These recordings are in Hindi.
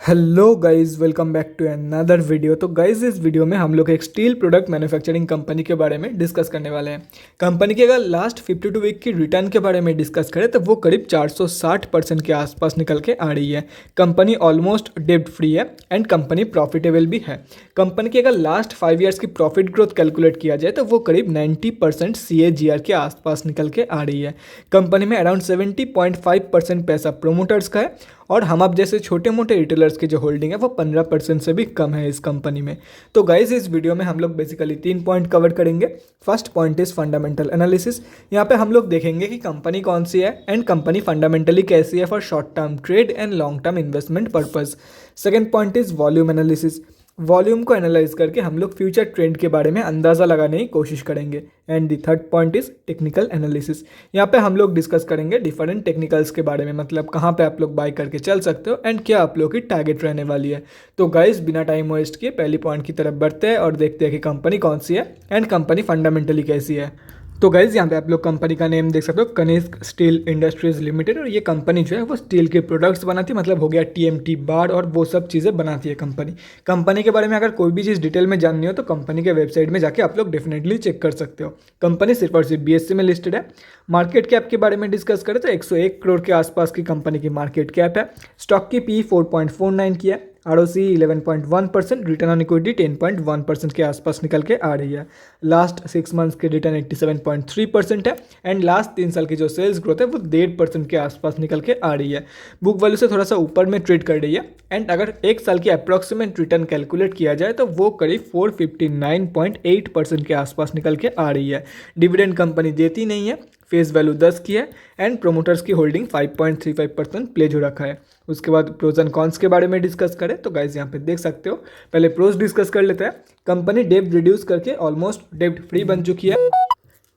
Hello guys, welcome back to another video. तो गाइस, इस वीडियो में हम लोग एक स्टील प्रोडक्ट मैन्युफैक्चरिंग कंपनी के बारे में डिस्कस करने वाले हैं। कंपनी के अगर लास्ट 52 वीक की रिटर्न के बारे में डिस्कस करें तो वो करीब 460% के आसपास निकल के आ रही है। कंपनी ऑलमोस्ट डेब्ट फ्री है एंड कंपनी प्रॉफिटेबल भी है। कंपनी की अगर लास्ट 5 ईयर्स की प्रॉफिट ग्रोथ कैलकुलेट किया जाए तो वो करीब 90% CAGR के आसपास निकल के आ रही है। कंपनी में अराउंड 70.5% पैसा प्रोमोटर्स का है और हम आप जैसे छोटे मोटे रिटेलर्स की जो होल्डिंग है वो 15% से भी कम है इस कंपनी में। तो गाइज, इस वीडियो में हम लोग बेसिकली 3 पॉइंट कवर करेंगे। First point is fundamental analysis. यहाँ पे हम लोग देखेंगे कि कंपनी कौन सी है एंड कंपनी फंडामेंटली कैसी है for short term trade and long term investment purpose. Second point is volume analysis. Volume को एनालाइज करके हम लोग फ्यूचर ट्रेंड के बारे में अंदाज़ा लगाने की कोशिश करेंगे। And the third point is technical analysis. यहाँ पे हम लोग डिस्कस करेंगे डिफरेंट टेक्निकल्स के बारे में, मतलब कहाँ पे आप लोग बाय करके चल सकते हो एंड क्या आप लोग की टारगेट रहने वाली है। तो गाइस, बिना टाइम वेस्ट किए पहली पॉइंट की तरफ बढ़ते हैं और देखते हैं कि कंपनी कौन सी है एंड कंपनी फंडामेंटली कैसी है। तो गाइज, यहाँ पे आप लोग कंपनी का नेम देख सकते हो, कनिष्क स्टील इंडस्ट्रीज लिमिटेड। और ये कंपनी जो है वो स्टील के प्रोडक्ट्स बनाती है, मतलब हो गया TMT बार और वो सब चीज़ें बनाती है कंपनी। कंपनी के बारे में अगर कोई भी चीज़ डिटेल में जाननी हो तो कंपनी के वेबसाइट में जाके आप लोग डेफिनेटली चेक कर सकते हो। कंपनी सिर्फ और सिर्फ BSE में लिस्टेड है। मार्केट कैप के बारे में डिस्कस करें तो 101 करोड़ के आसपास की कंपनी की मार्केट कैप है। स्टॉक की PE 4.49 की है। ROC 11.1%, रिटर्न ऑन इक्विटी 10.1% के आसपास निकल के आ रही है। लास्ट 6 मंथ्स के रिटर्न 87.3% है एंड लास्ट 3 साल की जो सेल्स ग्रोथ है वो 1.5% के आसपास निकल के आ रही है। बुक वैल्यू से थोड़ा सा ऊपर में ट्रेड कर रही है एंड अगर 1 साल की अप्रॉक्सीमेट रिटर्न कैलकुलेट किया जाए तो वो करीब 459.8% के आसपास निकल के आ रही है। डिविडेंड कंपनी देती नहीं है। फेस वैल्यू 10 की है एंड प्रोमोटर्स की होल्डिंग 5.35% प्लेज हो रखा है। उसके बाद प्रोज एंड कॉन्स के बारे में डिस्कस करें तो गाइज यहाँ पे देख सकते हो। पहले प्रोज डिस्कस कर लेते हैं। कंपनी डेब्ट रिड्यूस करके ऑलमोस्ट डेब्ट फ्री बन चुकी है।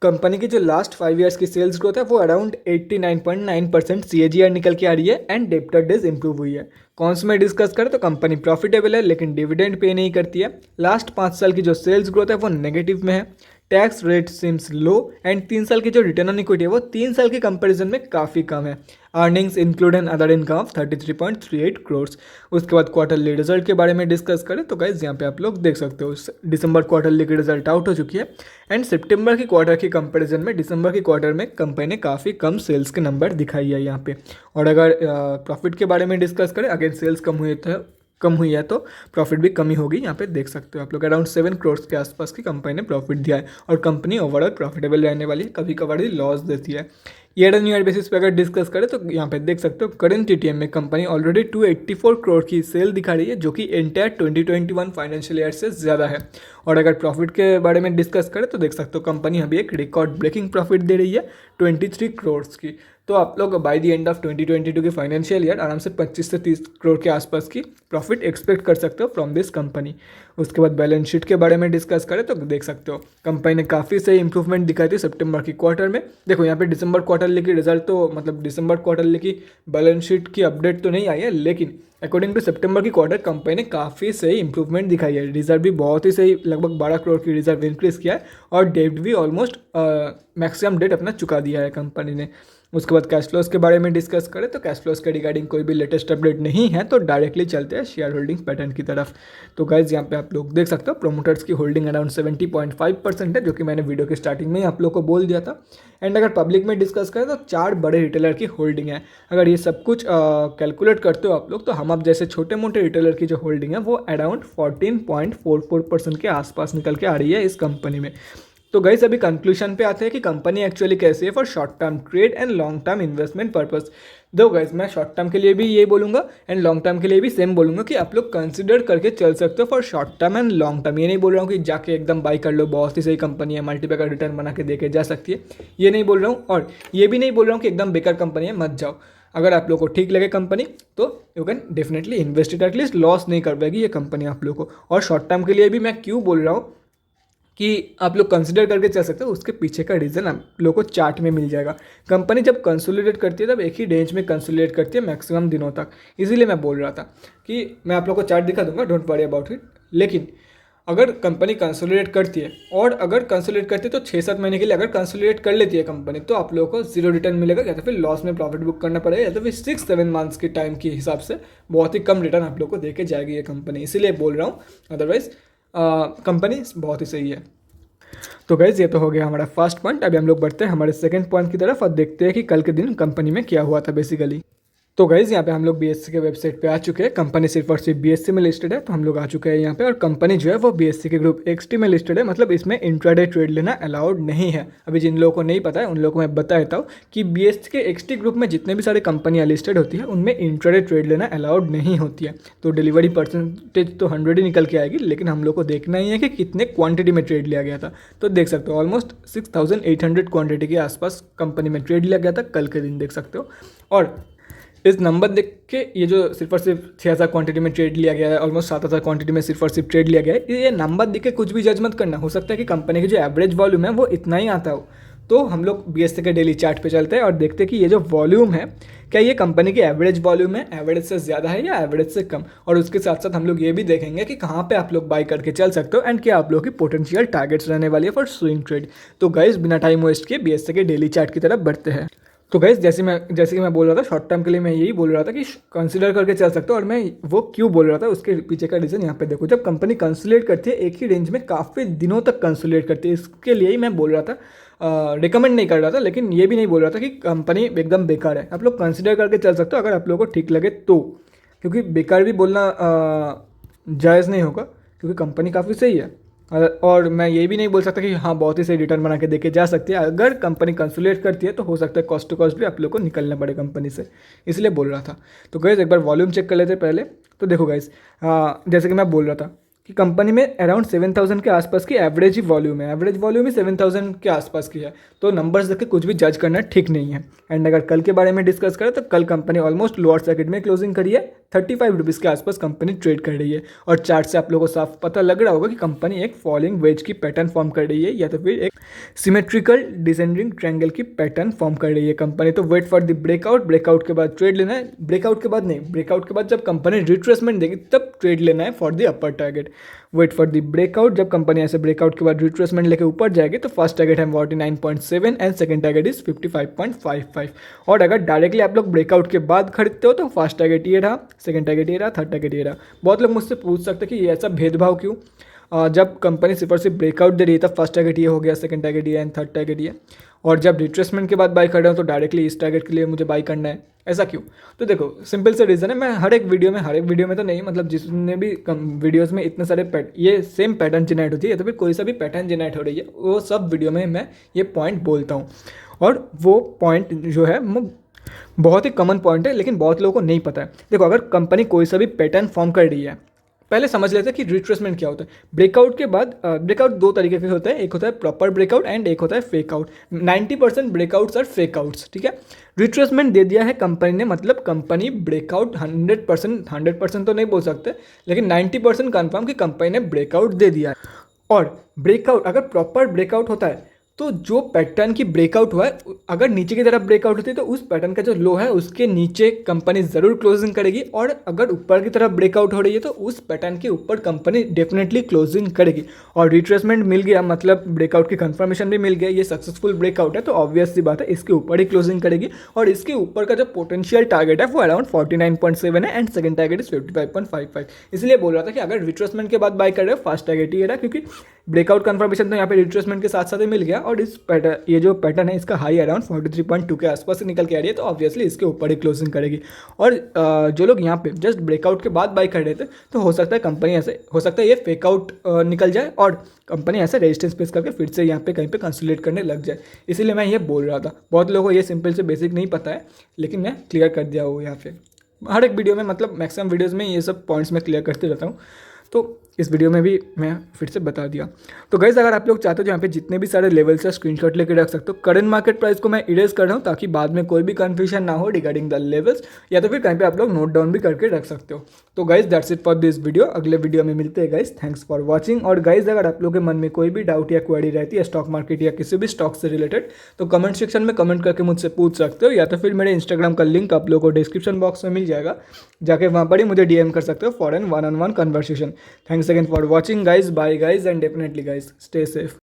कंपनी की जो लास्ट 5 ईयर्स की सेल्स ग्रोथ है वो अराउंड 89.9% CAGR निकल के आ रही है एंड डेब्टर डेज इंप्रूव हुई है। कॉन्स में डिस्कस करें तो कंपनी प्रॉफिटेबल है लेकिन डिविडेंड पे नहीं करती है। लास्ट 5 साल की जो सेल्स ग्रोथ है वो नेगेटिव में है। Tax rate seems low and 3 साल की जो रिटर्न ऑन इक्विटी है वो 3 साल के कंपैरिजन में काफ़ी कम है। Earnings include and other income of 33.38 crore. उसके बाद क्वार्टरली रिजल्ट के बारे में डिस्कस करें तो गाइज यहाँ पे आप लोग देख सकते हो दिसंबर क्वार्टरली की रिजल्ट आउट हो चुकी है एंड सितंबर की क्वार्टर की कंपैरिजन में दिसंबर की क्वार्टर में कंपनी ने काफ़ी कम सेल्स के नंबर दिखाई है यहाँ पे। और अगर प्रॉफिट के बारे में डिस्कस करें, अगेन सेल्स कम हुई है तो प्रॉफिट भी कमी होगी। यहाँ पे देख सकते हो आप लोग अराउंड 7 करोड़ के आसपास की कंपनी ने प्रॉफिट दिया है और कंपनी ओवरऑल प्रॉफिटेबल रहने वाली है। कभी कभार ही लॉस देती है। ईयर एंड ईयर बेसिस पे अगर डिस्कस करें तो यहाँ पे देख सकते हो करंट TTM में कंपनी ऑलरेडी 284 करोड़ की सेल दिखा रही है जो कि एंटायर 2021 फाइनेंशियल ईयर से ज़्यादा है। और अगर प्रॉफिट के बारे में डिस्कस करें तो देख सकते हो कंपनी अभी एक रिकॉर्ड ब्रेकिंग प्रॉफिट दे रही है 23 करोड़ की। तो आप लोग बाय द एंड ऑफ 2022 की फाइनेंशियल ईयर आराम से 25 से 30 करोड़ के आसपास की प्रॉफिट एक्सपेक्ट कर सकते हो फ्रॉम दिस कंपनी। उसके बाद बैलेंस शीट के बारे में डिस्कस करें तो देख सकते हो कंपनी ने काफ़ी सही इंप्रूवमेंट दिखाई थी सितंबर की क्वार्टर में। देखो यहाँ पे दिसंबर क्वार्टरली की रिजल्ट तो मतलब दिसंबर क्वार्टरली की बैलेंस शीट की अपडेट तो नहीं आई है, लेकिन अकॉर्डिंग टू सितंबर की क्वार्टर कंपनी ने काफ़ी सही इंप्रूवमेंट दिखाई है। रिजर्व भी बहुत ही सही, लगभग 12 करोड़ की रिजर्व इंक्रीज किया है और डेब्ट भी ऑलमोस्ट मैक्सिमम डेट अपना चुका दिया है कंपनी ने। उसके बाद कैश फ्लोज के बारे में डिस्कस करें तो कैश फ्लोज के रिगार्डिंग कोई भी लेटेस्ट अपडेट नहीं है, तो डायरेक्टली चलते हैं शेयर होल्डिंग पैटर्न की तरफ। तो गाइज यहाँ पे आप लोग देख सकते हो प्रोमोटर्स की होल्डिंग अराउंड 70.5% है, जो कि मैंने वीडियो के स्टार्टिंग में ही आप लोग को बोल दिया था। एंड अगर पब्लिक में डिस्कस करें तो 4 बड़े रिटेलर की होल्डिंग है। अगर ये सब कुछ कैलकुलेट करते हो आप लोग तो हम आप जैसे छोटे मोटे रिटेलर की जो होल्डिंग है वो अराउंड 14.44% के आसपास निकल के आ रही है इस कंपनी में। तो गाइस, अभी कंक्लूजन पे आते हैं कि कंपनी एक्चुअली कैसी है for short term trade and long term investment purpose. दो गाइस, मैं शॉर्ट टर्म के लिए भी ये बोलूँगा एंड लॉन्ग टर्म के लिए भी सेम बोलूँगा कि आप लोग कंसिडर करके चल सकते हो for short term and long term. ये नहीं बोल रहा हूँ कि जाके एकदम बाई कर लो, बहुत ही सही कंपनी है, मल्टीपल रिटर्न बना के देके जा सकती है, ये नहीं बोल रहा हूँ। और ये भी नहीं बोल रहा हूँ कि एकदम बेकार कंपनी है, मत जाओ। अगर आप लोग को ठीक लगे कंपनी तो you can definitely invest it, at least loss नहीं कर पाएगी ये कंपनी आप लोग को। और शॉर्ट टर्म के लिए भी मैं क्यों बोल रहा हूँ कि आप लोग कंसिडर करके चल सकते हो, उसके पीछे का रीज़न आप लोग को चार्ट में मिल जाएगा। कंपनी जब कंसोलिडेट करती है तब एक ही रेंज में कंसोलिडेट करती है मैक्सिमम दिनों तक, इसीलिए मैं बोल रहा था कि मैं आप लोग को चार्ट दिखा दूंगा, डोंट वरी अबाउट इट। लेकिन अगर कंपनी कंसोलिडेट करती है, और अगर कंसोलिडेट करती है तो 6-7 महीने के लिए अगर कंसोलिडेट कर लेती है कंपनी, तो आप लोगों को जीरो रिटर्न मिलेगा, या तो फिर लॉस में प्रॉफिट बुक करना पड़ेगा, या तो फिर 6-7 मंथ्स के टाइम के हिसाब से बहुत ही कम रिटर्न आप लोग को दे के जाएगी ये कंपनी। इसीलिए बोल रहा हूँ, अदरवाइज कंपनी बहुत ही सही है। तो गाइज ये तो हो गया हमारा फर्स्ट पॉइंट। अभी हम लोग बढ़ते हैं हमारे सेकंड पॉइंट की तरफ और देखते हैं कि कल के दिन कंपनी में क्या हुआ था बेसिकली। तो गाइज यहाँ पे हम लोग बीएससी के वेबसाइट पे आ चुके हैं। कंपनी सिर्फ और सिर्फ बीएससी में लिस्टेड है, तो हम लोग आ चुके हैं यहाँ पे। और कंपनी जो है वो बीएससी के ग्रुप एक्सटी में लिस्टेड है, मतलब इसमें इंट्राडे ट्रेड लेना अलाउड नहीं है। अभी जिन लोगों को नहीं पता है उन लोगों को मैं बता देता हूँ कि बीएससी के एक्सटी ग्रुप में जितने भी सारे कंपनियाँ लिस्टेड होती है उनमें इंट्राडे ट्रेड लेना अलाउड नहीं होती है। तो डिलीवरी परसेंटेज तो 100 ही निकल के आएगी, लेकिन हम लोग को देखना ही है कि कितने क्वान्टिटी में ट्रेड लिया गया था। तो देख सकते हो ऑलमोस्ट 6800 क्वान्टिटी के आसपास कंपनी में ट्रेड लिया गया था कल के दिन, देख सकते हो। और इस नंबर देख के ये जो सिर्फ और सिर्फ 6000 क्वांटिटी में ट्रेड लिया गया है, ऑलमोस्ट 7000 क्वांटिटी में सिर्फ और सिर्फ ट्रेड लिया गया है, ये नंबर देख के कुछ भी जज मत करना। हो सकता है कि कंपनी की जो एवरेज वॉल्यूम है वो इतना ही आता हो। तो हम लोग बीएससी के डेली चार्ट पे चलते हैं और देखते हैं कि ये जो वॉल्यूम है, क्या ये कंपनी की एवरेज वॉल्यूम है, एवरेज से ज़्यादा है या एवरेज से कम। और उसके साथ साथ हम लोग ये भी देखेंगे कि कहाँ पे आप लोग बाई करके चल सकते हो, एंड क्या आप लोगों की पोटेंशियल टारगेट्स रहने वाली है फॉर स्विंग ट्रेड। तो गाइस बिना टाइम वेस्ट किए बीएससी के डेली चार्ट की तरफ बढ़ते हैं। तो गाइस जैसे कि मैं बोल रहा था, शॉर्ट टर्म के लिए मैं यही बोल रहा था कि कंसीडर करके चल सकते हो। और मैं वो क्यों बोल रहा था उसके पीछे का रीज़न यहाँ पे देखो। जब कंपनी कंसोलिडेट करती है एक ही रेंज में काफ़ी दिनों तक कंसोलिडेट करती है, इसके लिए ही मैं बोल रहा था, रिकमेंड नहीं कर रहा था, लेकिन ये भी नहीं बोल रहा था कि कंपनी एकदम बेकार है। आप लोग कंसिडर करके चल सकते हो अगर आप लोगों को ठीक लगे तो, क्योंकि बेकार भी बोलना जायज़ नहीं होगा, क्योंकि कंपनी काफ़ी सही है। और मैं ये भी नहीं बोल सकता कि हाँ बहुत ही सही रिटर्न बना के देके जा सकती है। अगर कंपनी कंसोलिडेट करती है तो हो सकता है कॉस्ट टू कॉस्ट भी आप लोग को निकलना पड़े कंपनी से, इसलिए बोल रहा था। तो गाइस एक बार वॉल्यूम चेक कर लेते पहले। तो देखो गाइस, जैसे कि मैं बोल रहा था कि कंपनी में अराउंड 7000 के आसपास की एवरेज ही वॉल्यूम है, एवरेज वॉल्यूम ही 7000 के आसपास की है। तो नंबर्स देख के कुछ भी जज करना ठीक नहीं है। एंड अगर कल के बारे में डिस्कस करें तो कल कंपनी ऑलमोस्ट लोअर सर्किट में क्लोजिंग करी है, 35 रुपीज़ के आसपास कंपनी ट्रेड कर रही है। और चार्ट से आप लोगों को साफ पता लग रहा होगा कि कंपनी एक फॉलिंग वेज की पैटर्न फॉर्म कर रही है, या तो फिर एक सिमेट्रिकल डिसेंडिंग ट्रायंगल की पैटर्न फॉर्म कर रही है कंपनी। तो wait for the breakout, breakout के बाद ट्रेड लेना है, ब्रेकआउट के बाद नहीं, ब्रेकआउट के बाद जब कंपनी रिट्रेसमेंट देगी तब ट्रेड लेना है for the upper target. Wait for the breakout, जब कंपनी ऐसे ब्रेकआउट के बाद रिट्रेसमेंट लेके ऊपर जाएगी तो फर्स्ट टारगेट है 49.7 एंड सेकंड टारगेट इज 55.55। और अगर डायरेक्टली आप लोग ब्रेकआउट के बाद खरीदते हो तो फर्स्ट टारगेट ये रहा, सेकंड टारगेट ये रहा, थर्ड टारगेट ये रहा। बहुत लोग मुझसे पूछ सकते हैं कि ये ऐसा भेदभाव क्यों, जब कंपनी सिर्फ और सिर्फ ब्रेकआउट दे रही है तब फर्स्ट टारगेट ये हो गया, सेकंड टारगेट ये एंड थर्ड टारगेट ये, और जब रिट्रेसमेंट के बाद बाई कर रहा हूँ तो डायरेक्टली इस टारगेट के लिए मुझे बाई करना है, ऐसा क्यों। तो देखो सिंपल से रीज़न है, मैं हर एक वीडियो में तो नहीं, मतलब जिसने भी वीडियोस में इतने सारे ये सेम पैटर्न जनरेट होती है, तो फिर कोई सा भी पैटर्न जनरेट हो रही है वो सब वीडियो में मैं ये पॉइंट बोलता हूँ। और वो पॉइंट जो है बहुत ही कॉमन पॉइंट है, लेकिन बहुत लोगों को नहीं पता है। देखो अगर कंपनी कोई सा भी पैटर्न फॉर्म कर रही है, पहले समझ लेते हैं कि रिट्रेसमेंट क्या होता है। ब्रेकआउट के बाद ब्रेकआउट दो तरीके के होते हैं, एक होता है प्रॉपर ब्रेकआउट एंड एक होता है फेक आउट। 90% ब्रेकआउट्स और फेक आउट्स, ठीक है। रिट्रेसमेंट दे दिया है कंपनी ने, मतलब कंपनी ब्रेकआउट 100% तो नहीं बोल सकते, लेकिन 90% कन्फर्म कि कंपनी ने ब्रेकआउट दे दिया है। और ब्रेकआउट अगर प्रॉपर ब्रेकआउट होता है तो जो पैटर्न की ब्रेकआउट हुआ है, अगर नीचे की तरफ ब्रेकआउट होती है तो उस पैटर्न का जो लो है उसके नीचे कंपनी ज़रूर क्लोजिंग करेगी, और अगर ऊपर की तरफ ब्रेकआउट हो रही है तो उस पैटर्न के ऊपर कंपनी डेफिनेटली क्लोजिंग करेगी। और रिट्रेसमेंट मिल गया मतलब ब्रेकआउट की कंफर्मेशन भी मिल गया, ये सक्सेसफुल ब्रेकआउट है, तो ऑब्वियस सी बात है इसके ऊपर ही क्लोजिंग करेगी। और इसके ऊपर का जो पोटेंशियल टारगेट है वो अराउंड 49.7 है एंड सेकंड टारगेट इज 55.55। इसलिए बोल रहा था कि अगर रिट्रेसमेंट के बाद बाय कर रहे हो फर्स्ट टारगेट ही रहा, क्योंकि ब्रेकआउट कंफर्मेशन तो यहाँ पे रिट्रेसमेंट के साथ साथ ही मिल गया, और इस पैटर्न ये जो पैटर्न है इसका हाई अराउंड 43.2 के आसपास से निकल के आ रही है, तो ऑब्वियसली इसके ऊपर ही क्लोजिंग करेगी। और जो लोग यहाँ पे जस्ट ब्रेकआउट के बाद बाई कर रहे थे, तो हो सकता है कंपनी ऐसे, हो सकता है ये फेकआउट निकल जाए और कंपनी ऐसे रेजिस्टेंस फेस करके फिर से यहाँ पे कहीं पे कंसोलिडेट करने लग जाए। इसीलिए मैं ये बोल रहा था। बहुत लोगों को ये सिंपल से बेसिक नहीं पता है, लेकिन मैं क्लियर कर दिया हूँ यहाँ पे हर एक वीडियो में, मतलब मैक्सिमम वीडियोज़ में ये सब पॉइंट्स मैं क्लियर करते रहता हूँ, तो इस वीडियो में भी मैं फिर से बता दिया। तो गाइस अगर आप लोग चाहते हो यहाँ पे जितने भी सारे लेवल्स है स्क्रीनशॉट लेके रख सकते हो। करंट मार्केट प्राइस को मैं इरेज कर रहा हूँ ताकि बाद में कोई भी कन्फ्यूजन ना हो रिगार्डिंग द लेवल्स, या तो फिर कहीं पे आप लोग नोट डाउन भी करके रख सकते हो। तो guys that's it for this video. अगले वीडियो में मिलते हैं गाइस, थैंक्स फॉर वॉचिंग। और गाइस अगर आप लोग के मन में कोई भी डाउट या क्वेरी रहती है स्टॉक मार्केट या किसी भी स्टॉक से रिलेटेड, तो कमेंट सेक्शन में कमेंट करके मुझसे पूछ सकते हो, या तो फिर मेरे इंस्टाग्राम का लिंक आप लोगों को डिस्क्रिप्शन बॉक्स में मिल जाएगा, जाके वहाँ पर ही मुझे DM कर सकते हो for an 1-on-1 conversation. Thanks thanks again for watching guys, bye guys, and definitely guys stay safe.